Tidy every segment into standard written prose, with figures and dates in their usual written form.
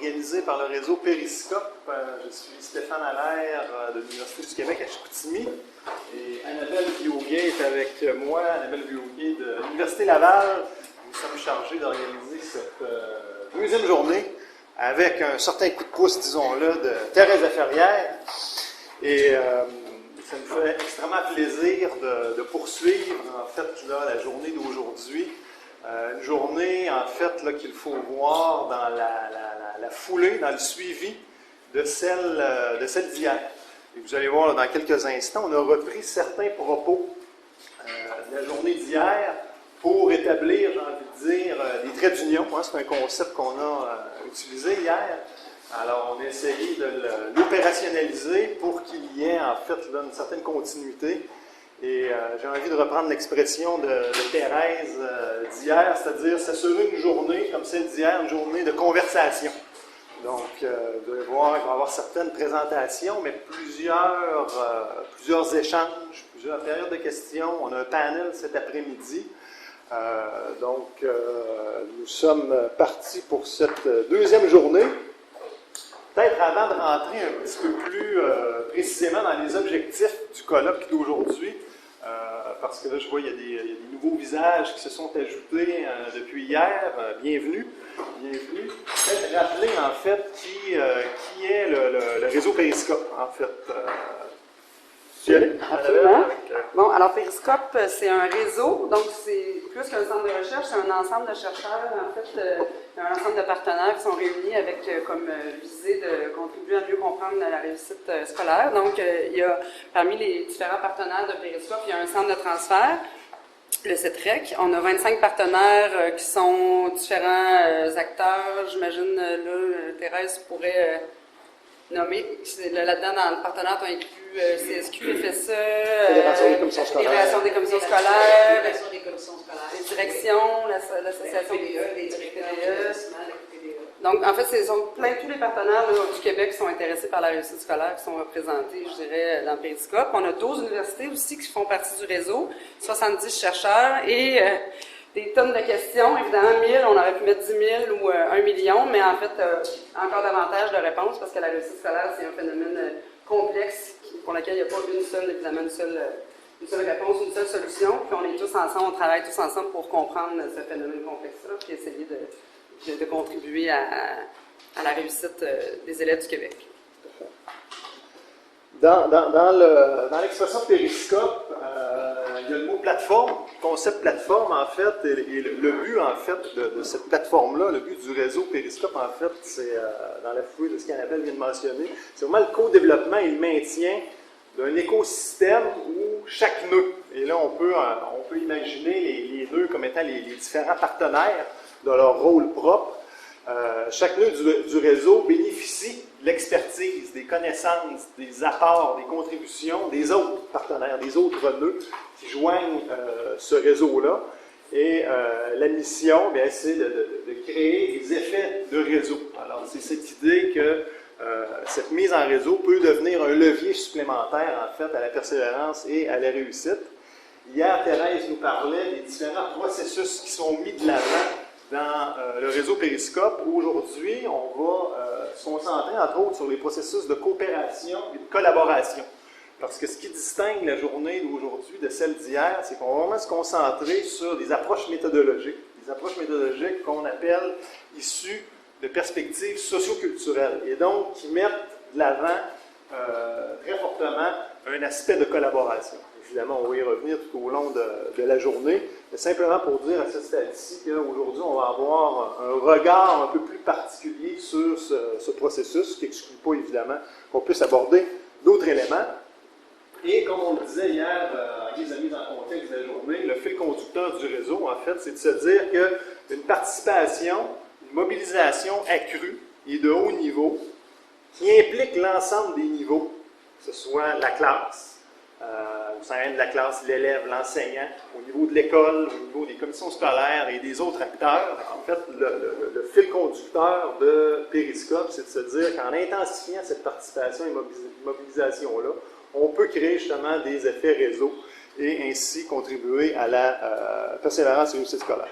organisé par le réseau Périscope. Je suis Stéphane Allaire de l'Université du Québec à Chicoutimi et Annabelle Vioguet est avec moi, Annabelle Vioguet de l'Université Laval. Nous sommes chargés d'organiser cette deuxième journée avec un certain coup de pouce, disons-le, de Thérèse Laferrière. Et ça nous fait extrêmement plaisir de poursuivre, en fait, là, la journée d'aujourd'hui. Une journée, en fait, là, qu'il faut voir dans la foulée, dans le suivi de celle d'hier. Et vous allez voir là, dans quelques instants, on a repris certains propos de la journée d'hier pour établir, j'ai envie de dire, des traits d'union. Hein, c'est un concept qu'on a utilisé hier. Alors, on a essayé de l'opérationnaliser pour qu'il y ait, en fait, là, une certaine continuité. Et j'ai envie de reprendre l'expression de Thérèse d'hier, c'est-à-dire s'assurer une journée comme celle d'hier, une journée de conversation. Donc, vous allez voir, il va y avoir certaines présentations, mais plusieurs échanges, plusieurs périodes de questions. On a un panel cet après-midi. Nous sommes partis pour cette deuxième journée. Peut-être avant de rentrer un petit peu plus précisément dans les objectifs du colloque d'aujourd'hui, parce que là, je vois qu'il y a des nouveaux visages qui se sont ajoutés depuis hier. Bienvenue. Bienvenue. Peut-être rappeler, en fait, qui est le réseau Périscope, en fait. Absolument. Bon, alors Périscope, c'est un réseau, donc c'est plus qu'un centre de recherche, c'est un ensemble de chercheurs, en fait, un ensemble de partenaires qui sont réunis avec comme visée de contribuer à mieux comprendre la réussite scolaire. Donc, il y a, parmi les différents partenaires de Périscope, il y a un centre de transfert, le CETREC. On a 25 partenaires qui sont différents acteurs. J'imagine, là, Thérèse pourrait nommer. Là-dedans, dans le partenaire, tu as inclus CSQ, FSE, Fédération des commissions scolaires, Fédération des commissions scolaires, les directions, l'association des TDE. Donc, en fait, ce sont tous les partenaires là, du Québec qui sont intéressés par la réussite scolaire, qui sont représentés, je dirais, dans Périscope. On a 12 universités aussi qui font partie du réseau, 70 chercheurs et des tonnes de questions. Évidemment, 1000, on aurait pu mettre 10 000 ou 1 million, mais en fait, encore davantage de réponses parce que la réussite scolaire, c'est un phénomène complexe pour lequel il n'y a pas une seule réponse, une seule solution. Puis on est tous ensemble, on travaille tous ensemble pour comprendre ce phénomène complexe-là, puis essayer de contribuer à la réussite des élèves du Québec. Dans l'expression Périscope, il y a le mot plateforme, concept plateforme en fait, et le but en fait de cette plateforme-là, le but du réseau Périscope en fait, c'est dans la foulée de ce qu'Annabelle vient de mentionner, c'est vraiment le co-développement et le maintien d'un écosystème où chaque nœud, et là on peut imaginer les nœuds comme étant les différents partenaires de leur rôle propre. Chaque nœud du réseau bénéficie de l'expertise, des connaissances, des apports, des contributions des autres partenaires, des autres nœuds qui joignent ce réseau-là. Et la mission, bien, c'est de créer des effets de réseau. Alors, c'est cette idée que cette mise en réseau peut devenir un levier supplémentaire, en fait, à la persévérance et à la réussite. Hier, Thérèse nous parlait des différents processus qui sont mis de l'avant dans le réseau Périscope. Aujourd'hui, on va se concentrer, entre autres, sur les processus de coopération et de collaboration. Parce que ce qui distingue la journée d'aujourd'hui de celle d'hier, c'est qu'on va vraiment se concentrer sur des approches méthodologiques. Des approches méthodologiques qu'on appelle issues de perspectives socioculturelles. Et donc, qui mettent de l'avant très fortement un aspect de collaboration. Évidemment, on va y revenir tout au long de la journée, mais simplement pour dire à ce stade-ci qu'aujourd'hui, on va avoir un regard un peu plus particulier sur ce processus, qui n'exclut pas évidemment qu'on puisse aborder d'autres éléments. Et comme on le disait hier, en guise de mise en contexte de la journée, le fil conducteur du réseau, en fait, c'est de se dire qu'une participation, une mobilisation accrue et de haut niveau, qui implique l'ensemble des niveaux, que ce soit la classe, au sein de la classe, l'élève, l'enseignant, au niveau de l'école, au niveau des commissions scolaires et des autres acteurs. En fait, le fil conducteur de Périscope, c'est de se dire qu'en intensifiant cette participation et mobilisation-là, on peut créer justement des effets réseau et ainsi contribuer à la persévérance et réussite scolaire.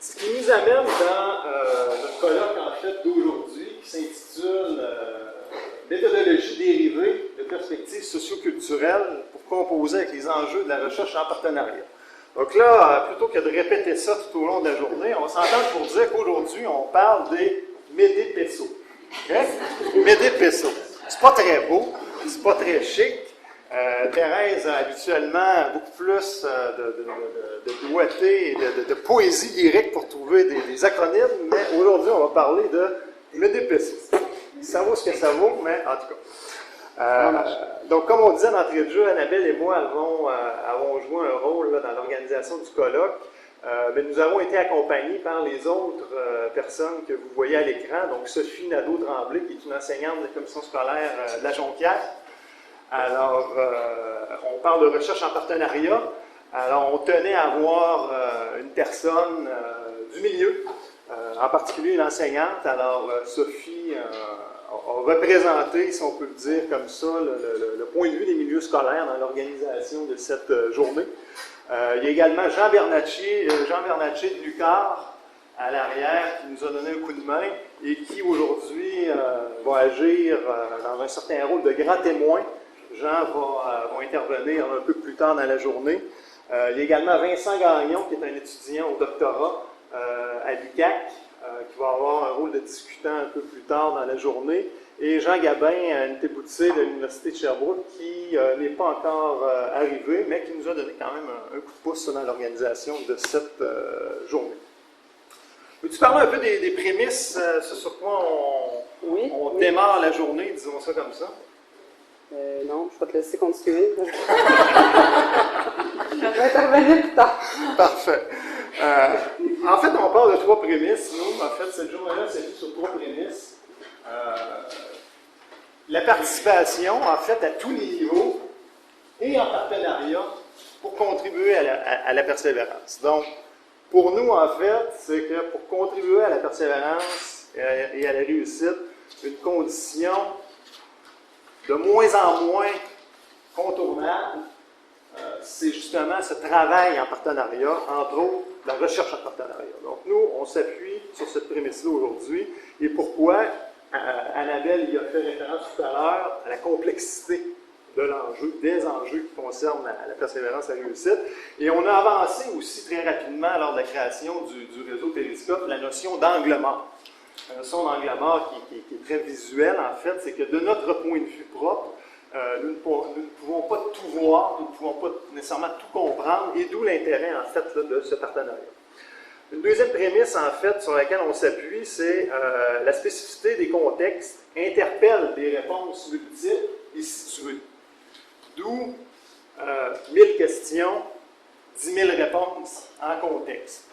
Ce qui nous amène dans colloque en fait d'aujourd'hui qui s'intitule Méthodologie dérivée de perspectives socioculturelles pour composer avec les enjeux de la recherche en partenariat. Donc là, plutôt que de répéter ça tout au long de la journée, on s'entend pour dire qu'aujourd'hui, on parle des Médé-Pesso. Okay? Médé-Pesso. C'est pas très beau, c'est pas très chic. Thérèse a habituellement beaucoup plus de doigté et de poésie lyrique pour trouver des acronymes, mais aujourd'hui, on va parler de Médé-Pesso. Ça vaut ce que ça vaut, mais en tout cas. Donc, comme on disait d'entrée de jeu, Annabelle et moi avons joué un rôle là, dans l'organisation du colloque, mais nous avons été accompagnés par les autres personnes que vous voyez à l'écran. Donc, Sophie Nadeau-Tremblay, qui est une enseignante de la commission scolaire de la Jonquière. Alors, on parle de recherche en partenariat. Alors, on tenait à avoir une personne du milieu, en particulier une enseignante. Alors, Sophie a représenté, si on peut le dire comme ça, le point de vue des milieux scolaires dans l'organisation de cette journée. Il y a également Jean Bernatchez de l'UQAR à l'arrière qui nous a donné un coup de main et qui aujourd'hui va agir dans un certain rôle de grand témoin. Jean va intervenir un peu plus tard dans la journée. Il y a également Vincent Gagnon, qui est un étudiant au doctorat à l'UQAC, qui va avoir un rôle de discutant un peu plus tard dans la journée. Et Jean Gabin, Ntéboutsé de l'Université de Sherbrooke, qui n'est pas encore arrivé, mais qui nous a donné quand même un coup de pouce dans l'organisation de cette journée. Peux-tu parler un peu des prémices, ce sur quoi on démarre la journée, disons ça comme ça? Non, je vais te laisser continuer. Je vais intervenir plus tard. Parfait. En fait, on parle de 3 prémices. Nous, en fait, cette journée-là s'appuie sur 3 prémices. La participation, en fait, à tous les niveaux et en partenariat pour contribuer à la persévérance. Donc, pour nous, en fait, c'est que pour contribuer à la persévérance et à la réussite, une condition de moins en moins contournable, c'est justement ce travail en partenariat, entre autres, la recherche en partenariat. Donc, nous, on s'appuie sur cette prémisse-là aujourd'hui. Et pourquoi? Annabelle y a fait référence tout à l'heure à la complexité de l'enjeu, des enjeux qui concernent la persévérance et la réussite. Et on a avancé aussi très rapidement lors de la création du réseau Périscope la notion d'angle mort. La notion d'angle mort qui est très visuelle, en fait, c'est que de notre point de vue propre, nous ne pouvons pas tout voir, nous ne pouvons pas nécessairement tout comprendre, et d'où l'intérêt, en fait, là, de ce partenariat. Une deuxième prémisse, en fait, sur laquelle on s'appuie, c'est la spécificité des contextes interpelle des réponses multiples et situées. D'où 1000 questions, 10 000 réponses en contexte.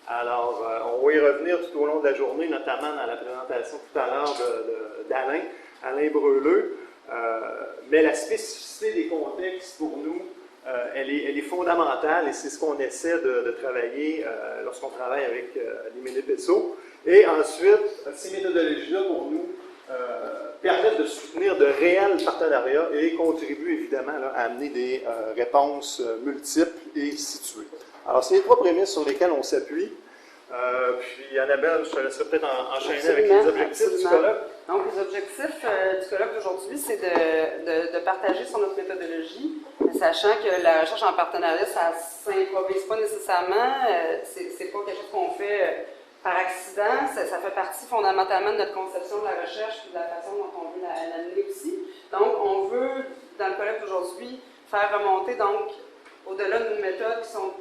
Alors, on va y revenir tout au long de la journée, notamment dans la présentation tout à l'heure Alain Breuleux. Mais la spécificité des contextes, pour nous, elle est fondamentale et c'est ce qu'on essaie de travailler lorsqu'on travaille avec les Médé-Pesso. Et ensuite, ces méthodologies-là, pour nous, permettent de soutenir de réels partenariats et contribuent évidemment là, à amener des réponses multiples et situées. Alors, c'est les 3 prémices sur lesquelles on s'appuie. Puis, Annabelle, je te laisserai peut-être enchaîner avec les objectifs du colloque. Donc, les objectifs du colloque d'aujourd'hui, c'est de partager sur notre méthodologie, sachant que la recherche en partenariat, ça ne s'improvise pas nécessairement, c'est pas quelque chose qu'on fait par accident, ça fait partie fondamentalement de notre conception de la recherche et de la façon dont on veut l'amener aussi. Donc, on veut, dans le colloque d'aujourd'hui, faire remonter, donc, au-delà de nos méthodes qui sont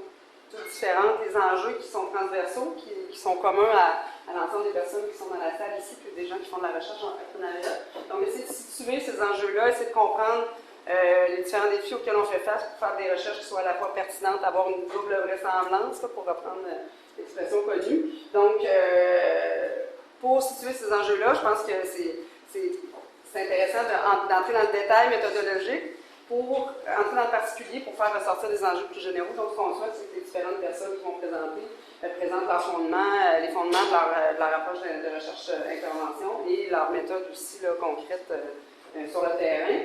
toutes différentes, des enjeux qui sont transversaux, qui sont communs à l'ensemble des personnes qui sont dans la salle ici, puis des gens qui font de la recherche en partenariat. Donc, essayer de situer ces enjeux-là, essayer de comprendre les différents défis auxquels on fait face pour faire des recherches qui soient à la fois pertinentes, avoir une double vraisemblance, là, pour reprendre l'expression connue. Donc, pour situer ces enjeux-là, je pense que c'est intéressant d'entrer dans le détail méthodologique, pour entrer dans le particulier, pour faire ressortir des enjeux plus généraux. Donc, ce qu'on souhaite, c'est que les différentes personnes qui vont présentent leurs fondements, les fondements de leur approche de recherche-intervention et leur méthode aussi là, concrète sur le terrain,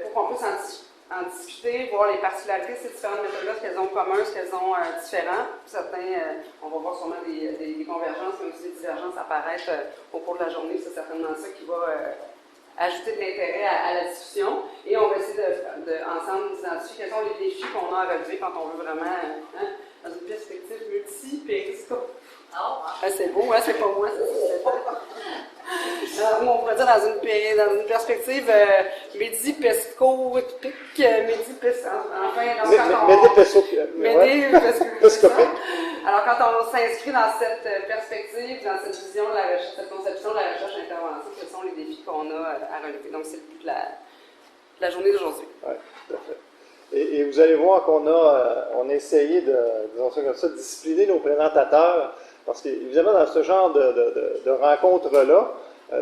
pour qu'on puisse en discuter, voir les particularités de ces différentes méthodes-là, ce qu'elles ont de commun, ce qu'elles ont différent. Certains, on va voir sûrement des convergences, mais aussi des divergences apparaître au cours de la journée. C'est certainement ça qui va ajouter de l'intérêt à la discussion. Et on va essayer ensemble d'identifier quels sont les défis qu'on a à relever quand on veut vraiment, dans une perspective multi-périscope. C'est beau, hein? C'est pas moi, on pourrait dire dans une perspective médi-pescopique, alors, quand on s'inscrit dans cette perspective, dans cette vision de la recherche, cette conception de la recherche-intervention, quels sont les défis qu'on a à relever? Donc, c'est le but de la journée d'aujourd'hui. Oui, tout à fait. Et vous allez voir qu'on a essayé disons ça comme ça, de discipliner nos présentateurs, parce qu'évidemment, dans ce genre de rencontres-là,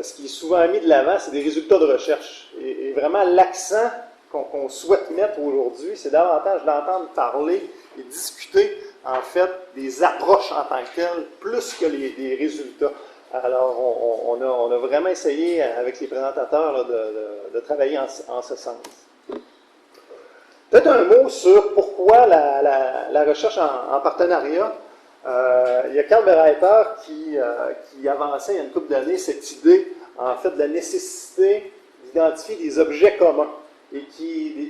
ce qui est souvent mis de l'avant, c'est des résultats de recherche. Et vraiment, l'accent qu'on souhaite mettre aujourd'hui, c'est davantage d'entendre parler et discuter, en fait, des approches en tant que telles, plus que des résultats. Alors, on a vraiment essayé, avec les présentateurs, là, de travailler en ce sens. Peut-être un mot sur pourquoi la recherche en partenariat. Il y a Karl Bereiter qui avançait il y a une couple d'années cette idée, en fait, de la nécessité d'identifier des objets communs et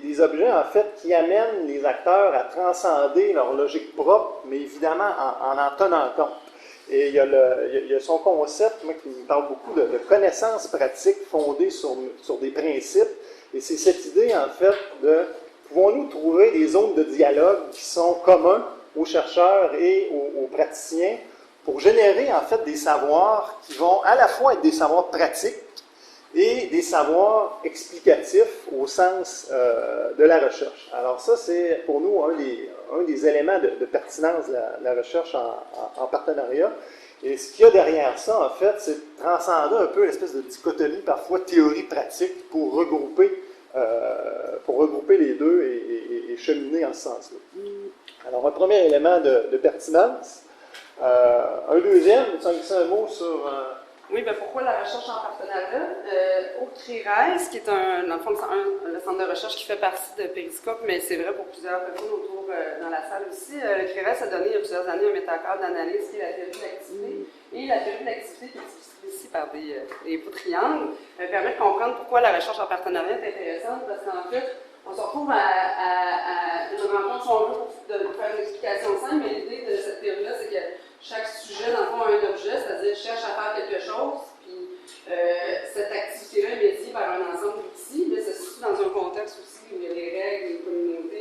des objets, en fait, qui amènent les acteurs à transcender leur logique propre, mais évidemment en tenant compte. Et il y a son concept, moi, qui me parle beaucoup de connaissances pratiques fondées sur des principes, et c'est cette idée, en fait, pouvons-nous trouver des zones de dialogue qui sont communs aux chercheurs et aux praticiens pour générer en fait des savoirs qui vont à la fois être des savoirs pratiques et des savoirs explicatifs au sens de la recherche. Alors ça, c'est pour nous un des éléments de pertinence de la recherche en partenariat. Et ce qu'il y a derrière ça, en fait, c'est de transcender un peu l'espèce de dichotomie, parfois théorie-pratique, pour regrouper les deux et cheminer en ce sens-là. Alors, un premier élément de pertinence. Un deuxième, tu as dit un mot sur... Oui, bien pourquoi la recherche en partenariat? Au CRIRES, qui est dans le fond, le centre de recherche qui fait partie de Périscope, mais c'est vrai pour plusieurs personnes autour dans la salle aussi, le CRIRES a donné il y a plusieurs années un métacadre d'analyse qui est la théorie de l'activité. Et la théorie de l'activité, qui est illustrée ici par des beaux triangles, permet de comprendre pourquoi la recherche en partenariat est intéressante, parce qu'en fait, on se retrouve à une rencontre, si on veut, pour faire une explication simple, mais l'idée de cette théorie-là, c'est que chaque sujet, dans le fond, a un objet, c'est-à-dire cherche à faire quelque chose, puis cette activité-là est médiée par un ensemble d'outils, mais ça se situe dans un contexte aussi où il y a des règles, une communauté,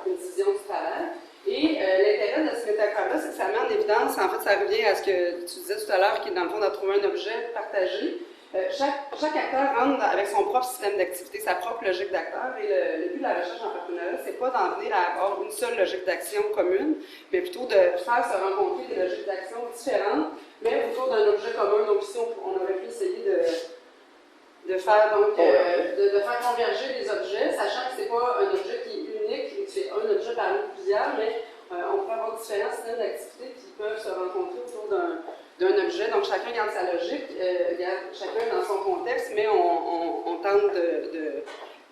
une division du travail. Et l'intérêt de ce métacadre-là, c'est que ça met en évidence, en fait, ça revient à ce que tu disais tout à l'heure, qui est dans le fond de trouver un objet partagé. Chaque acteur rentre avec son propre système d'activité, sa propre logique d'acteur, et le but de la recherche en partenariat, c'est pas d'en venir à avoir une seule logique d'action commune, mais plutôt de faire se rencontrer des logiques d'action différentes, mais autour d'un objet commun. Donc ici, on aurait pu essayer de faire converger les objets, sachant que c'est pas un objet qui est unique, c'est un objet parmi plusieurs, mais on peut avoir différents systèmes d'activité qui peuvent se rencontrer autour d'un objet. Donc, chacun garde sa logique, chacun dans son contexte, mais on tente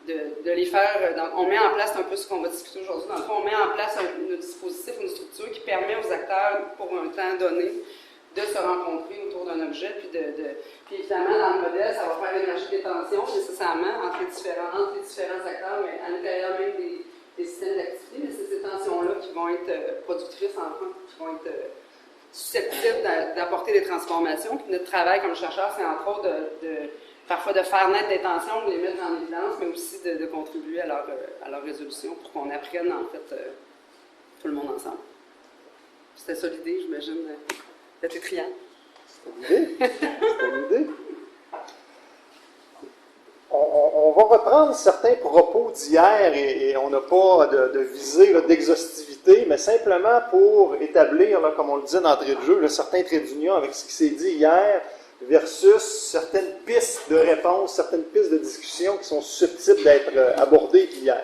de les faire. Donc, on met en place un peu ce qu'on va discuter aujourd'hui. Dans le fond, on met en place un dispositif, une structure qui permet aux acteurs, pour un temps donné, de se rencontrer autour d'un objet. Puis évidemment, dans le modèle, ça va faire émerger des tensions nécessairement entre les différents acteurs, mais à l'intérieur même des systèmes d'activité. Mais c'est ces tensions-là qui vont être productrices, en fait, qui vont être susceptibles d'apporter des transformations. Puis notre travail comme chercheur, c'est entre autres parfois de faire naître des tensions, de les mettre en évidence, mais aussi de contribuer à leur résolution pour qu'on apprenne, en fait, tout le monde ensemble. C'était ça l'idée, j'imagine, d'être étriant. C'était l'idée. On va reprendre certains propos d'hier et on n'a pas de visée d'exhaustivité, mais simplement pour établir, là, comme on le disait d'entrée de jeu, certains traits d'union avec ce qui s'est dit hier versus certaines pistes de réponse, certaines pistes de discussion qui sont susceptibles d'être abordées hier.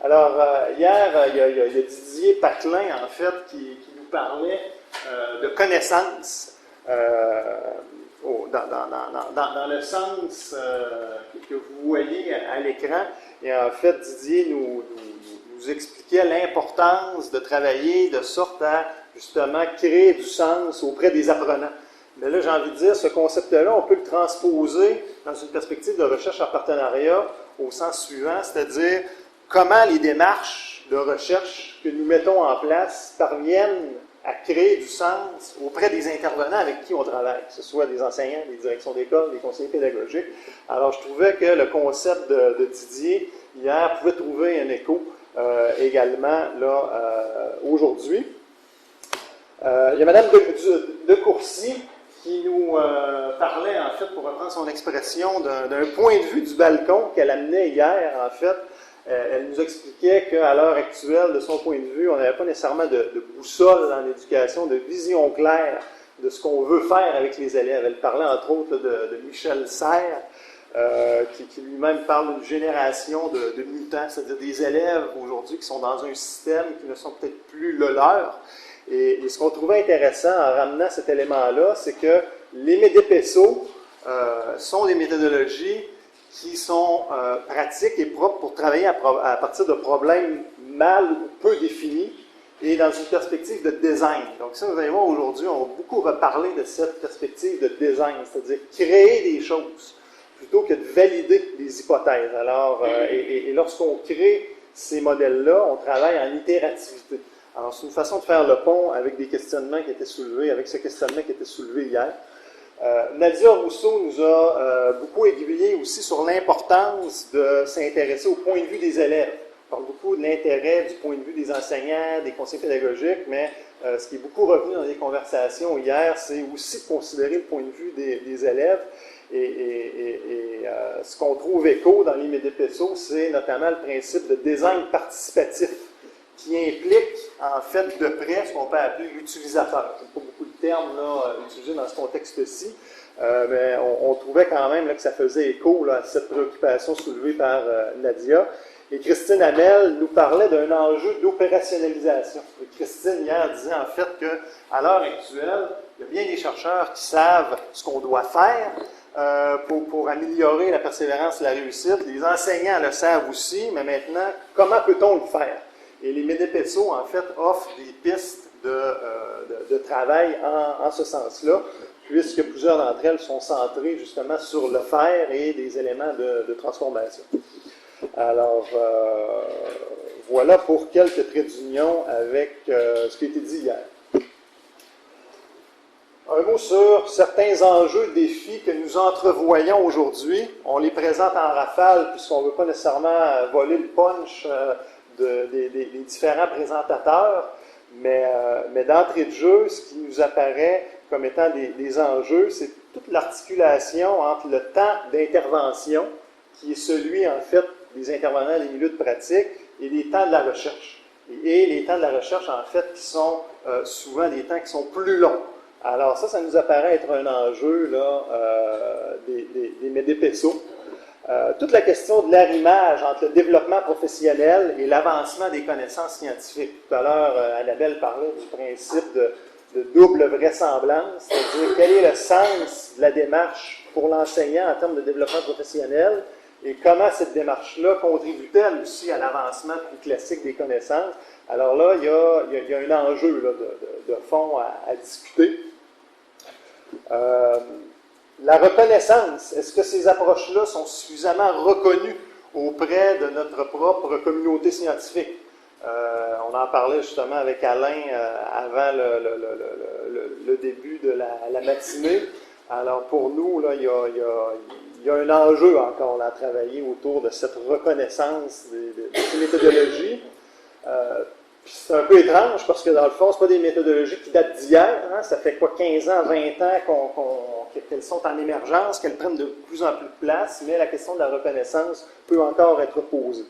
Alors, hier, il y a Didier Paclin, en fait, qui nous parlait de connaissances dans le sens que vous voyez à l'écran. Et en fait, Didier nous expliquait l'importance de travailler de sorte à justement créer du sens auprès des apprenants. Mais là, j'ai envie de dire, ce concept-là, on peut le transposer dans une perspective de recherche en partenariat au sens suivant, c'est-à-dire comment les démarches de recherche que nous mettons en place parviennent à créer du sens auprès des intervenants avec qui on travaille, que ce soit des enseignants, des directions d'école, des conseillers pédagogiques. Alors, je trouvais que le concept de Didier, hier, pouvait trouver un écho également là aujourd'hui. Il y a Mme de Courcy qui nous parlait, en fait, pour reprendre son expression, d'un point de vue du balcon qu'elle amenait hier, en fait. Elle nous expliquait qu'à l'heure actuelle, de son point de vue, on n'avait pas nécessairement de boussole dans l'éducation, de vision claire de ce qu'on veut faire avec les élèves. Elle parlait entre autres de Michel Serres, qui lui-même parle d'une génération de mutants, c'est-à-dire des élèves aujourd'hui qui sont dans un système qui ne sont peut-être plus le leur. Et ce qu'on trouvait intéressant en ramenant cet élément-là, c'est que les MEDEPESO sont des méthodologies qui sont pratiques et propres pour travailler à partir de problèmes mal ou peu définis et dans une perspective de design. Donc ça, vous allez voir, aujourd'hui, on va beaucoup reparler de cette perspective de design, c'est-à-dire créer des choses plutôt que de valider des hypothèses. Alors, et lorsqu'on crée ces modèles-là, on travaille en itérativité. Alors, c'est une façon de faire le pont avec des questionnements qui étaient soulevés, avec ce questionnement qui était soulevé hier. Nadia Rousseau nous a beaucoup aiguillé aussi sur l'importance de s'intéresser au point de vue des élèves. On parle beaucoup de l'intérêt du point de vue des enseignants, des conseillers pédagogiques, mais ce qui est beaucoup revenu dans les conversations hier, c'est aussi de considérer le point de vue des élèves. Et ce qu'on trouve écho dans les MEDEPESO, c'est notamment le principe de design participatif, qui implique, en fait, de près ce qu'on peut appeler l'utilisateur. Il n'y a pas beaucoup de termes là, utilisés dans ce contexte-ci, mais on trouvait quand même là, que ça faisait écho là, à cette préoccupation soulevée par Nadia. Et Christine Hamel nous parlait d'un enjeu d'opérationnalisation. Christine, hier, disait en fait qu'à l'heure actuelle, il y a bien des chercheurs qui savent ce qu'on doit faire pour améliorer la persévérance et la réussite. Les enseignants le savent aussi, mais maintenant, comment peut-on le faire? Et les MEDEPESO, en fait, offrent des pistes de travail en ce sens-là, puisque plusieurs d'entre elles sont centrées justement sur le faire et des éléments de transformation. Alors, voilà pour quelques traits d'union avec ce qui a été dit hier. Un mot sur certains enjeux, défis que nous entrevoyons aujourd'hui. On les présente en rafale, puisqu'on ne veut pas nécessairement voler le punch des différents présentateurs, mais d'entrée de jeu, ce qui nous apparaît comme étant des enjeux, c'est toute l'articulation entre le temps d'intervention, qui est celui, en fait, des intervenants des milieux de pratique, et les temps de la recherche. Et les temps de la recherche, en fait, qui sont souvent des temps qui sont plus longs. Alors ça nous apparaît être un enjeu là, des MEDEPESO. Toute la question de l'arrimage entre le développement professionnel et l'avancement des connaissances scientifiques. Tout à l'heure, Annabelle parlait du principe de double vraisemblance, c'est-à-dire quel est le sens de la démarche pour l'enseignant en termes de développement professionnel et comment cette démarche-là contribue-t-elle aussi à l'avancement plus classique des connaissances. Alors là, il y a un enjeu là, de fond à discuter. La reconnaissance, est-ce que ces approches-là sont suffisamment reconnues auprès de notre propre communauté scientifique? On en parlait justement avec Alain avant le début de la matinée. Alors pour nous, là, il y a un enjeu encore là, à travailler autour de cette reconnaissance de ces méthodologies. Puis c'est un peu étrange parce que dans le fond, ce pas des méthodologies qui datent d'hier. Hein? Ça fait quoi, 15 ans, 20 ans qu'elles sont en émergence, qu'elles prennent de plus en plus de place, mais la question de la reconnaissance peut encore être posée.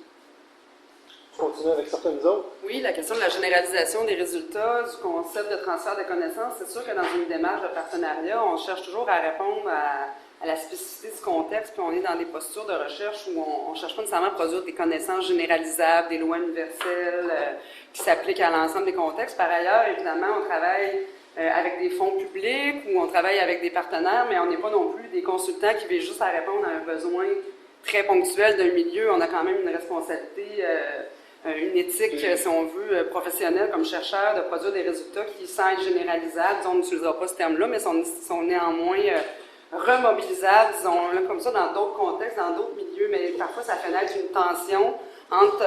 Je continue avec certaines autres. Oui, la question de la généralisation des résultats, du concept de transfert de connaissances, c'est sûr que dans une démarche de partenariat, on cherche toujours à répondre à la spécificité du contexte, puis on est dans des postures de recherche où on ne cherche pas nécessairement à produire des connaissances généralisables, des lois universelles qui s'appliquent à l'ensemble des contextes. Par ailleurs, évidemment, on travaille avec des fonds publics ou on travaille avec des partenaires, mais on n'est pas non plus des consultants qui visent juste à répondre à un besoin très ponctuelle d'un milieu, on a quand même une responsabilité, une éthique, si on veut, professionnelle comme chercheur, de produire des résultats qui, sans être généralisables, disons, on n'utilisera pas ce terme-là, mais sont néanmoins remobilisables, disons-le comme ça, dans d'autres contextes, dans d'autres milieux, mais parfois ça fait naître une tension entre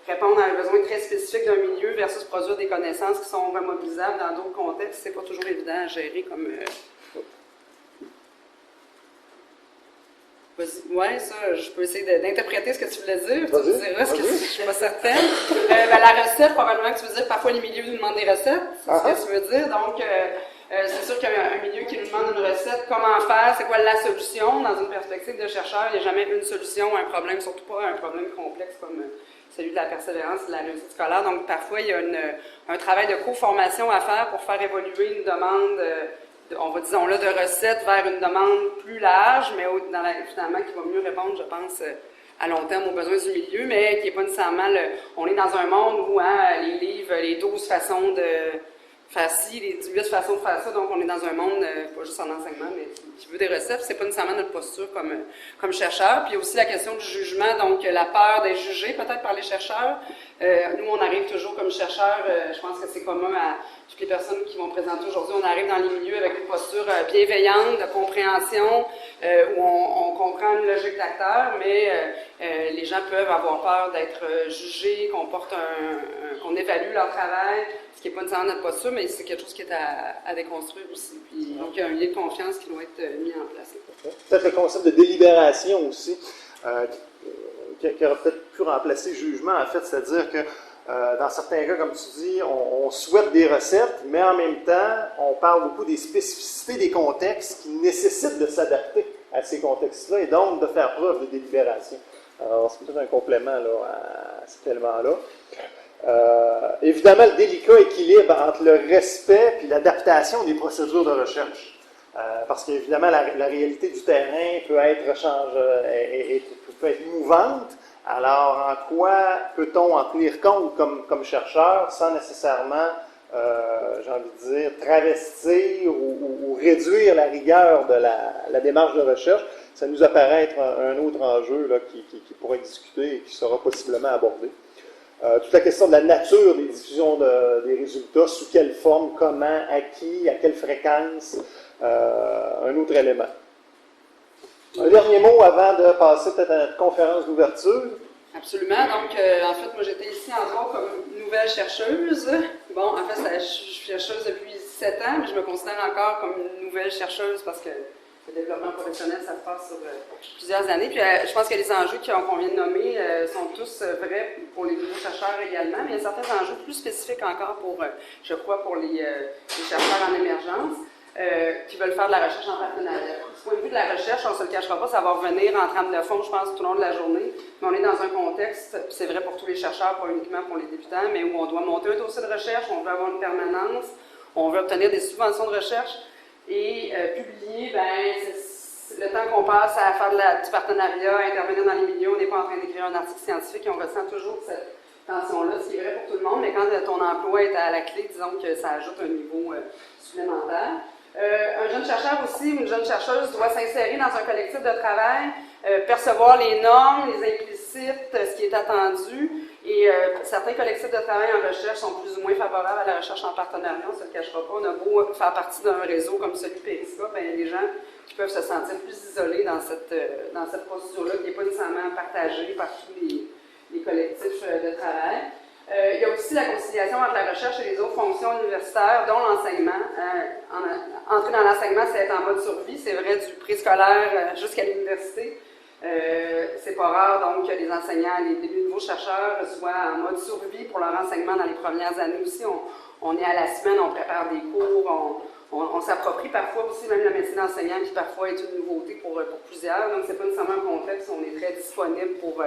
répondre à un besoin très spécifique d'un milieu versus produire des connaissances qui sont remobilisables dans d'autres contextes. C'est pas toujours évident à gérer comme... Oui, ça, je peux essayer d'interpréter ce que tu voulais dire. Tu me diras ce que je ne suis pas certaine. La recette, probablement que tu veux dire, parfois les milieux nous demandent des recettes, c'est ce que tu veux dire. Donc, c'est sûr qu'il y a un milieu qui nous demande une recette, comment faire, c'est quoi la solution. Dans une perspective de chercheur, il n'y a jamais une solution à un problème, surtout pas un problème complexe comme celui de la persévérance et de la réussite scolaire. Donc, parfois, il y a un travail de co-formation à faire pour faire évoluer une demande on va, disons-le, de recettes vers une demande plus large, mais finalement qui va mieux répondre, je pense, à long terme aux besoins du milieu, mais qui n'est pas nécessairement on est dans un monde où les livres, les 12 façons de faire ci, les 18 façons de faire ça, donc on est dans un monde, pas juste en enseignement, mais qui veut des recettes, c'est pas nécessairement notre posture comme chercheur. Puis il y a aussi la question du jugement, donc la peur d'être jugé peut-être par les chercheurs. Nous, on arrive toujours comme chercheurs, je pense que c'est commun à toutes les personnes qui vont présenter aujourd'hui, on arrive dans les milieux avec une posture bienveillante, de compréhension, où on comprend une logique d'acteur, mais les gens peuvent avoir peur d'être jugés, qu'on évalue leur travail, ce qui n'est pas nécessairement notre posture, mais c'est quelque chose qui est à déconstruire aussi. Puis, donc, il y a un lien de confiance qui doit être mis en place. Peut-être le concept de délibération aussi, qui aurait peut-être pu remplacer jugement, en fait, c'est-à-dire que dans certains cas, comme tu dis, on souhaite des recettes, mais en même temps, on parle beaucoup des spécificités des contextes qui nécessitent de s'adapter à ces contextes-là et donc de faire preuve de délibération. Alors, c'est peut-être un complément là, à cet élément-là. Évidemment, le délicat équilibre entre le respect et l'adaptation des procédures de recherche. Parce qu'évidemment, la réalité du terrain peut être mouvante. Alors, en quoi peut-on en tenir compte comme chercheur sans nécessairement, j'ai envie de dire, travestir ou réduire la rigueur de la démarche de recherche? Ça nous apparaît être un autre enjeu là, qui pourrait être discuté et qui sera possiblement abordé. Toute la question de la nature des diffusions des résultats, sous quelle forme, comment, à qui, à quelle fréquence, un autre élément. Un dernier mot avant de passer peut-être à notre conférence d'ouverture. Absolument. Donc, en fait, moi, j'étais ici entre autres comme nouvelle chercheuse. Bon, en fait, je suis chercheuse depuis 7 ans, mais je me considère encore comme une nouvelle chercheuse parce que le développement professionnel, ça se passe sur plusieurs années. Puis, je pense que les enjeux qu'on vient de nommer sont tous vrais pour les nouveaux chercheurs également, mais il y a certains enjeux plus spécifiques encore je crois, pour les chercheurs en émergence. Qui veulent faire de la recherche en partenariat. Du point de vue de la recherche, on ne se le cachera pas, ça va revenir en trame de fond, je pense, tout au long de la journée. Mais on est dans un contexte, c'est vrai pour tous les chercheurs, pas uniquement pour les débutants, mais où on doit monter un dossier de recherche, on veut avoir une permanence, on veut obtenir des subventions de recherche et publier, le temps qu'on passe à faire du partenariat, à intervenir dans les milieux, on n'est pas en train d'écrire un article scientifique et on ressent toujours cette tension-là, ce qui est vrai pour tout le monde, mais quand ton emploi est à la clé, disons que ça ajoute un niveau supplémentaire. Un jeune chercheur aussi, ou une jeune chercheuse doit s'insérer dans un collectif de travail, percevoir les normes, les implicites, ce qui est attendu. Et certains collectifs de travail en recherche sont plus ou moins favorables à la recherche en partenariat, on ne se le cachera pas. On a beau faire partie d'un réseau comme celui Periscope, il y a des gens qui peuvent se sentir plus isolés dans cette posture-là, qui n'est pas nécessairement partagée par tous les collectifs de travail. Il y a aussi la conciliation entre la recherche et les autres fonctions universitaires, dont l'enseignement. Entrer dans l'enseignement, c'est être en mode survie, c'est vrai du préscolaire jusqu'à l'université. C'est pas rare donc que les enseignants, les nouveaux chercheurs soient en mode survie pour leur enseignement dans les premières années aussi. On est à la semaine, on prépare des cours, on s'approprie parfois aussi même le métier d'enseignant qui parfois est une nouveauté pour plusieurs. Donc c'est pas nécessairement un contexte où on est très disponible pour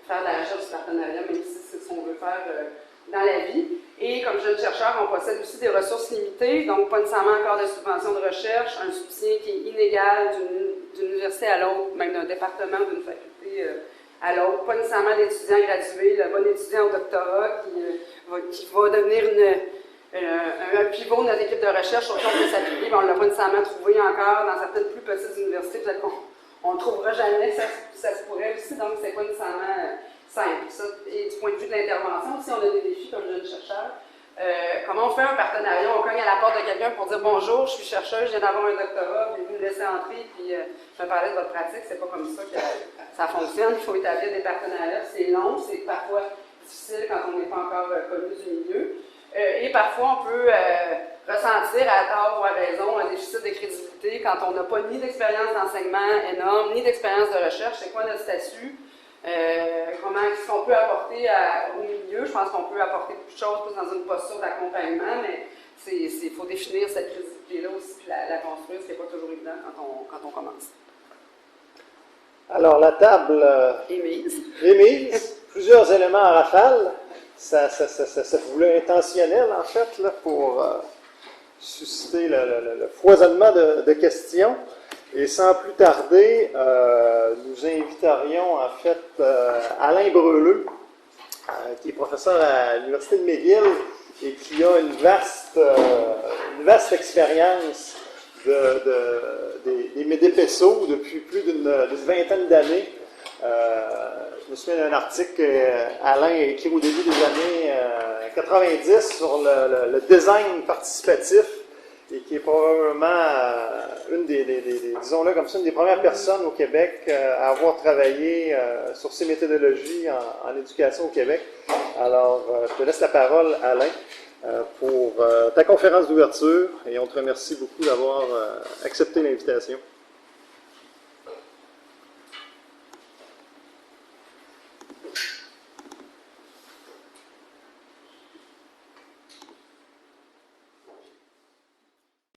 faire de la recherche du partenariat, même si c'est ce qu'on veut faire dans la vie. Et comme jeune chercheur, on possède aussi des ressources limitées, donc pas nécessairement encore de subventions de recherche, un soutien qui est inégal d'une université à l'autre, même d'un département ou d'une faculté à l'autre, pas nécessairement d'étudiants gradués, le bon étudiant au doctorat qui va devenir un pivot de notre équipe de recherche sur lequel on peut s'appuyer, mais on ne l'a pas nécessairement trouvé encore dans certaines plus petites universités, peut-être on ne trouvera jamais, ça se pourrait aussi, donc c'est pas nécessairement simple. Ça, et du point de vue de l'intervention, si on a des défis comme jeune chercheur, comment on fait un partenariat? On cogne à la porte de quelqu'un pour dire bonjour, je suis chercheuse, je viens d'avoir un doctorat, vous me laissez entrer, puis je vais parler de votre pratique. C'est pas comme ça que ça fonctionne. Il faut établir des partenariats. C'est long, c'est parfois difficile quand on n'est pas encore connu du milieu. Et parfois, on peut ressentir à tort ou à raison un déficit de crédibilité quand on n'a pas ni d'expérience d'enseignement énorme, ni d'expérience de recherche. C'est quoi notre statut? Qu'est-ce qu'on peut apporter au milieu? Je pense qu'on peut apporter beaucoup de choses plus dans une posture d'accompagnement, mais il faut définir cette crédibilité-là aussi, puis la construire, ce qui n'est pas toujours évident quand on commence. Alors, la table est mise. Plusieurs éléments en rafale. Ça se voulait intentionnel, en fait, là, pour susciter le foisonnement de questions. Et sans plus tarder, nous inviterions, en fait, Alain Breuleux, qui est professeur à l'Université de McGill et qui a une vaste expérience des médépésos depuis plus d'une vingtaine d'années. Je me souviens d'un article qu'Alain a écrit au début des années 90 sur le design participatif et qui est probablement une disons-le comme ça, une des premières personnes au Québec à avoir travaillé sur ces méthodologies en éducation au Québec. Alors, je te laisse la parole, Alain, pour ta conférence d'ouverture et on te remercie beaucoup d'avoir accepté l'invitation.